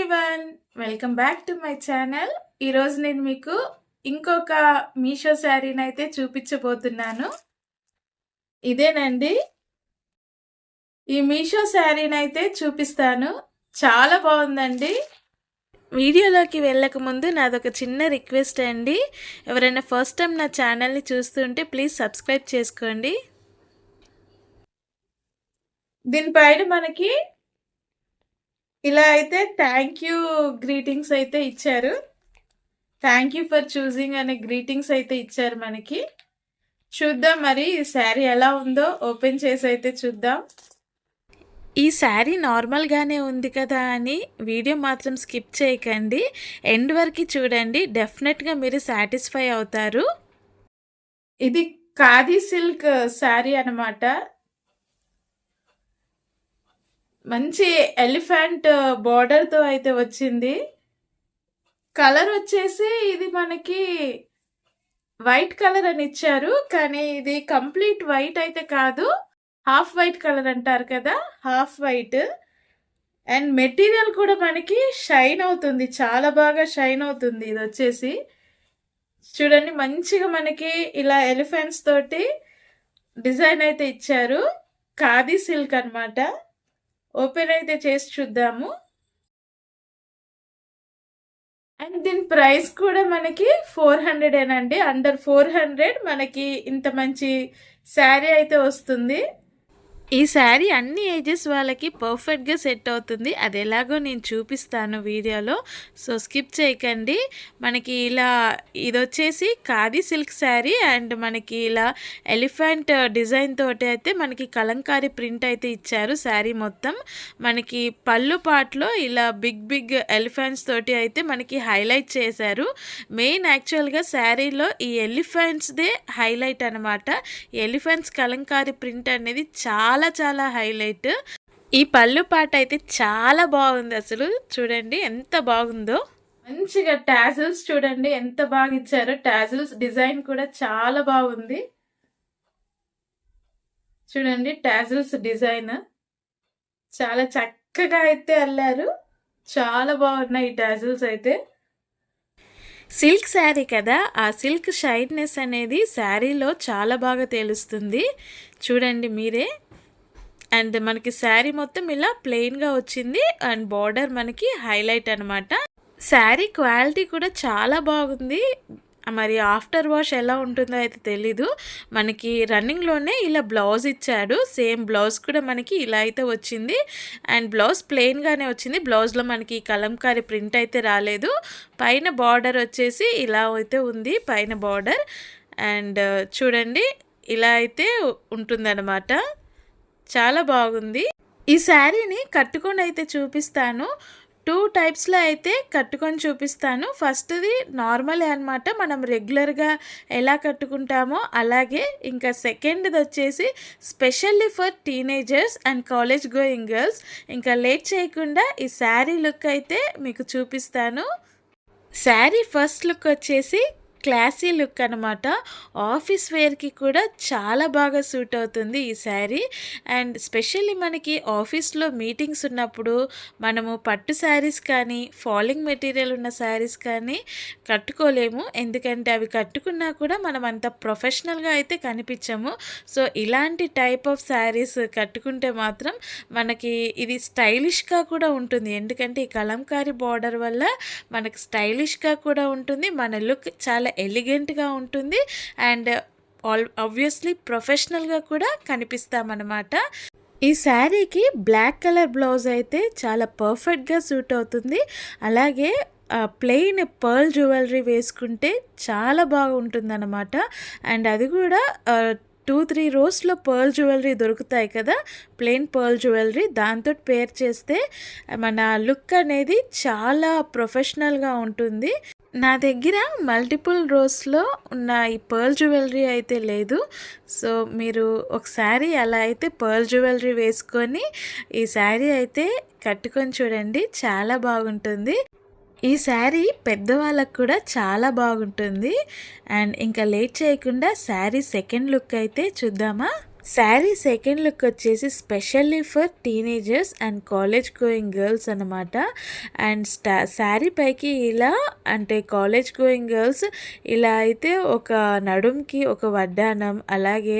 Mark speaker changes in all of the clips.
Speaker 1: Everyone, welcome back to my channel. ఈరోజు నేను మీకు ఇంకొక మీషో శారీని అయితే చూపించబోతున్నాను. ఇదేనండి, ఈ మీషో శారీని అయితే చూపిస్తాను. చాలా బాగుందండి. వీడియోలోకి వెళ్ళక ముందు నాదొక చిన్న రిక్వెస్ట్ అండి. ఎవరైనా ఫస్ట్ టైం నా ఛానల్ని చూస్తుంటే ప్లీజ్ సబ్స్క్రైబ్ చేసుకోండి. దీనిపైన మనకి ఇలా అయితే థ్యాంక్ యూ గ్రీటింగ్స్ అయితే ఇచ్చారు. థ్యాంక్ యూ ఫర్ చూసింగ్ అనే గ్రీటింగ్స్ అయితే ఇచ్చారు మనకి. చూద్దాం మరి ఈ శారీ ఎలా ఉందో ఓపెన్ చేసి అయితే చూద్దాం. ఈ శారీ నార్మల్గానే ఉంది కదా అని వీడియో మాత్రం స్కిప్ చేయకండి, ఎండ్ వరకు చూడండి. డెఫినెట్గా మీరు సాటిస్ఫై అవుతారు. ఇది ఖాదీ సిల్క్ శారీ అన్నమాట. మంచి ఎలిఫెంట్ బార్డర్తో అయితే వచ్చింది. కలర్ వచ్చేసి ఇది మనకి వైట్ కలర్ అని ఇచ్చారు, కానీ ఇది కంప్లీట్ వైట్ అయితే కాదు, హాఫ్ వైట్ కలర్ అంటారు కదా, హాఫ్ వైట్. అండ్ మెటీరియల్ కూడా మనకి షైన్ అవుతుంది, చాలా బాగా షైన్ అవుతుంది. ఇది వచ్చేసి చూడండి, మంచిగా మనకి ఇలా ఎలిఫెంట్స్ తోటి డిజైన్ అయితే ఇచ్చారు. ఖాదీ సిల్క్ అన్నమాట. ఓపెన్ అయితే చేసి చూద్దాము. అండ్ దీని ప్రైస్ కూడా మనకి 400 ఏనండి. అండర్ 400 మనకి ఇంత మంచి శారీ అయితే వస్తుంది. ఈ శారీ అన్ని ఏజెస్ వాళ్ళకి పర్ఫెక్ట్గా సెట్ అవుతుంది. అది ఎలాగో నేను చూపిస్తాను వీడియోలో, సో స్కిప్ చేయకండి. మనకి ఇలా ఇది వచ్చేసి ఖాదీ సిల్క్ శారీ అండ్ మనకి ఇలా ఎలిఫెంట్ డిజైన్ తోటి అయితే మనకి కలంకారీ ప్రింట్ అయితే ఇచ్చారు. శారీ మొత్తం మనకి పళ్ళు పాటలో ఇలా బిగ్ బిగ్ ఎలిఫెంట్స్ తోటి అయితే మనకి హైలైట్ చేశారు. మెయిన్ యాక్చువల్గా శారీలో ఈ ఎలిఫెంట్స్దే హైలైట్ అనమాట. ఎలిఫెంట్స్ కలంకారీ ప్రింట్ అనేది చాలా చాలా హైలైట్. ఈ పళ్ళు పాట అయితే చాలా బాగుంది. అసలు చూడండి ఎంత బాగుందో. మంచిగా టాజిల్స్ చూడండి ఎంత బాగా ఇచ్చారో. టాజిల్స్ డిజైన్ కూడా చాలా బాగుంది. చూడండి టాజిల్స్ డిజైన్ చాలా చక్కగా అయితే అల్లారు. చాలా బాగున్నాయి ఈ టాజిల్స్ అయితే. సిల్క్ శారీ కదా, ఆ సిల్క్ షైన్నెస్ అనేది శారీలో చాలా బాగా తెలుస్తుంది. చూడండి మీరే. అండ్ మనకి శారీ మొత్తం ఇలా ప్లెయిన్గా వచ్చింది అండ్ బార్డర్ మనకి హైలైట్ అనమాట. శారీ క్వాలిటీ కూడా చాలా బాగుంది. మరి ఆఫ్టర్ వాష్ ఎలా ఉంటుందో అయితే తెలీదు. మనకి రన్నింగ్లోనే ఇలా బ్లౌజ్ ఇచ్చాడు. సేమ్ బ్లౌజ్ కూడా మనకి ఇలా అయితే వచ్చింది. అండ్ బ్లౌజ్ ప్లెయిన్గానే వచ్చింది. బ్లౌజ్లో మనకి కలంకారీ ప్రింట్ అయితే రాలేదు. పైన బార్డర్ వచ్చేసి ఇలా అయితే ఉంది, పైన బార్డర్. అండ్ చూడండి ఇలా అయితే ఉంటుందన్నమాట. చాలా బాగుంది. ఈ శారీని కట్టుకొని అయితే చూపిస్తాను. 2 టైప్స్లో అయితే కట్టుకొని చూపిస్తాను. ఫస్ట్ది నార్మల్ అనమాట, మనం రెగ్యులర్గా ఎలా కట్టుకుంటామో అలాగే. ఇంకా సెకండ్ది వచ్చేసి specially for teenagers and college going girls. ఇంకా లేట్ చేయకుండా ఈ శారీ లుక్ అయితే మీకు చూపిస్తాను. శారీ ఫస్ట్ లుక్ వచ్చేసి క్లాసీ లుక్ అనమాట. ఆఫీస్ వేర్కి కూడా చాలా బాగా సూట్ అవుతుంది ఈ శారీ. అండ్ స్పెషల్లీ మనకి ఆఫీస్లో మీటింగ్స్ ఉన్నప్పుడు మనము పట్టు శారీస్ కానీ ఫాలింగ్ మెటీరియల్ ఉన్న శారీస్ కానీ కట్టుకోలేము, ఎందుకంటే అవి కట్టుకున్నా కూడా మనం అంత ప్రొఫెషనల్గా అయితే కనిపించము. సో ఇలాంటి టైప్ ఆఫ్ శారీస్ కట్టుకుంటే మాత్రం మనకి ఇది స్టైలిష్గా కూడా ఉంటుంది, ఎందుకంటే ఈ కలంకారీ బార్డర్ వల్ల మనకి స్టైలిష్గా కూడా ఉంటుంది. మన లుక్ చాలా ఎలిగెంట్గా ఉంటుంది అండ్ ఆబ్వియస్లీ ప్రొఫెషనల్గా కూడా కనిపిస్తామన్నమాట. ఈ శారీకి బ్లాక్ కలర్ బ్లౌజ్ అయితే చాలా పర్ఫెక్ట్గా సూట్ అవుతుంది. అలాగే ప్లెయిన్ పర్ల్ జ్యువెలరీ వేసుకుంటే చాలా బాగుంటుందన్నమాట. అండ్ అది కూడా 2-3 రోస్లో పర్ల్ జ్యువెలరీ దొరుకుతాయి కదా, ప్లెయిన్ పర్ల్ జ్యువెలరీ, దాంతో పేర్ చేస్తే మన లుక్ అనేది చాలా ప్రొఫెషనల్గా ఉంటుంది. నా దగ్గర మల్టిపుల్ రోస్లో ఉన్న ఈ పర్ల్ జ్యువెలరీ అయితే లేదు. సో మీరు ఒకసారి అలా అయితే పర్ల్ జ్యువెలరీ వేసుకొని ఈ శారీ అయితే కట్టుకొని చూడండి, చాలా బాగుంటుంది. ఈ శారీ పెద్దవాళ్ళకు కూడా చాలా బాగుంటుంది. అండ్ ఇంకా లేట్ చేయకుండా శారీ సెకండ్ లుక్ అయితే చూద్దామా. శారీ సెకండ్ లుక్ వచ్చేసి specially for teenagers and college going girls అనమాట. అండ్ శారీ పైకి ఇలా అంటే కాలేజ్ గోయింగ్ గర్ల్స్ ఇలా అయితే ఒక నడుంకి ఒక వడ్డానం, అలాగే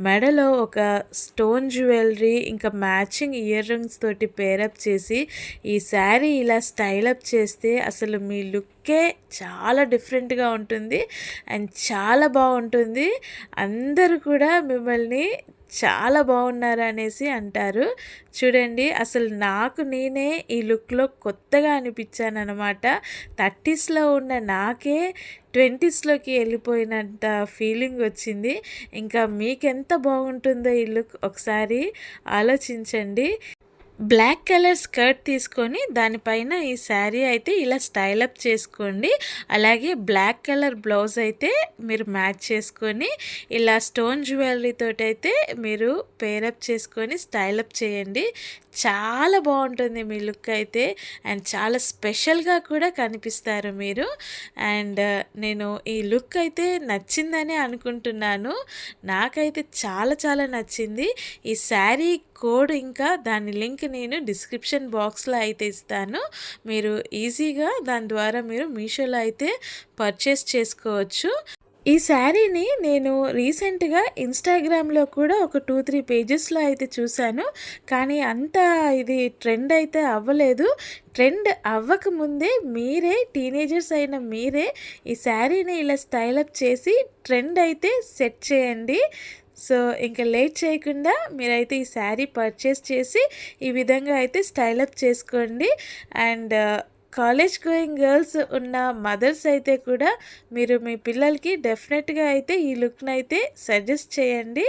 Speaker 1: మెడలో ఒక స్టోన్ జ్యువెలరీ, ఇంకా మ్యాచింగ్ ఇయర్ రింగ్స్ తోటి పేరప్ చేసి ఈ శారీ ఇలా స్టైలప్ చేస్తే అసలు మీ లుక్కే చాలా డిఫరెంట్గా ఉంటుంది అండ్ చాలా బాగుంటుంది. అందరూ కూడా మిమ్మల్ని చాలా బాగున్నారు అనేసి అంటారు. చూడండి, అసలు నాకు నేనే ఈ లుక్లో కొత్తగా అనిపించాను అనమాట. 30స్లో ఉన్న నాకే 20స్లోకి వెళ్ళిపోయినంత ఫీలింగ్ వచ్చింది. ఇంకా మీకెంత బాగుంటుందో ఈ లుక్ ఒకసారి ఆలోచించండి. బ్లాక్ కలర్ స్కర్ట్ తీసుకొని దానిపైన ఈ శారీ అయితే ఇలా స్టైలప్ చేసుకోండి. అలాగే బ్లాక్ కలర్ బ్లౌజ్ అయితే మీరు మ్యాచ్ చేసుకొని ఇలా స్టోన్ జ్యువెలరీ తోటి అయితే మీరు పేరప్ చేసుకొని స్టైలప్ చేయండి. చాలా బాగుంటుంది మీ లుక్ అయితే అండ్ చాలా స్పెషల్గా కూడా కనిపిస్తారు మీరు. అండ్ నేను ఈ లుక్ అయితే నచ్చిందని అనుకుంటున్నాను. నాకైతే చాలా చాలా నచ్చింది. ఈ శారీ కోడ్ ఇంకా దాని లింక్ నేను డిస్క్రిప్షన్ బాక్స్లో అయితే ఇస్తాను. మీరు ఈజీగా దాని ద్వారా మీరు మీషోలో అయితే పర్చేస్ చేసుకోవచ్చు. ఈ శారీని నేను రీసెంట్గా ఇన్స్టాగ్రామ్లో కూడా ఒక 2-3 పేజెస్లో అయితే చూశాను. కానీ అంత ఇది ట్రెండ్ అయితే అవ్వలేదు. ట్రెండ్ అవ్వకముందే మీరే టీనేజర్స్ అయిన మీరే ఈ శారీని ఇలా స్టైలప్ చేసి ట్రెండ్ అయితే సెట్ చేయండి. సో ఇంకా లేట్ చేయకుండా మీరైతే ఈ శారీ పర్చేస్ చేసి ఈ విధంగా అయితే స్టైలప్ చేసుకోండి. అండ్ కాలేజ్ గోయింగ్ గర్ల్స్ ఉన్న మదర్స్ అయితే కూడా మీరు మీ పిల్లలకి డెఫినెట్గా అయితే ఈ లుక్ని అయితే సజెస్ట్ చేయండి.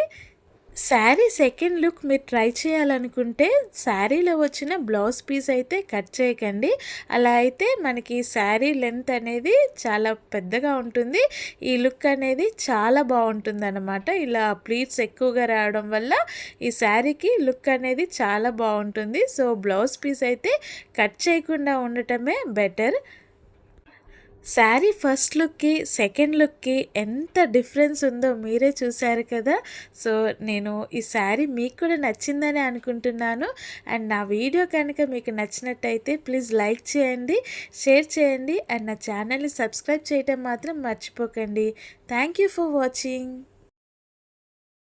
Speaker 1: శారీ సెకండ్ లుక్ మీరు ట్రై చేయాలనుకుంటే శారీలో వచ్చిన బ్లౌజ్ పీస్ అయితే కట్ చేయకండి. అలా అయితే మనకి శారీ లెంత్ అనేది చాలా పెద్దగా ఉంటుంది. ఈ లుక్ అనేది చాలా బాగుంటుంది అనమాట. ఇలా ప్లీట్స్ ఎక్కువగా రావడం వల్ల ఈ శారీకి లుక్ అనేది చాలా బాగుంటుంది. సో బ్లౌజ్ పీస్ అయితే కట్ చేయకుండా ఉండటమే బెటర్. శారీ ఫస్ట్ లుక్కి సెకండ్ లుక్కి ఎంత డిఫరెన్స్ ఉందో మీరే చూశారు కదా. సో నేను ఈ శారీ మీకు కూడా నచ్చిందని అనుకుంటున్నాను. అండ్ నా వీడియో కనుక మీకు నచ్చినట్టయితే ప్లీజ్ లైక్ చేయండి, షేర్ చేయండి అండ్ నా ఛానల్ని సబ్స్క్రైబ్ చేయటం మాత్రం మర్చిపోకండి. Thank you for watching.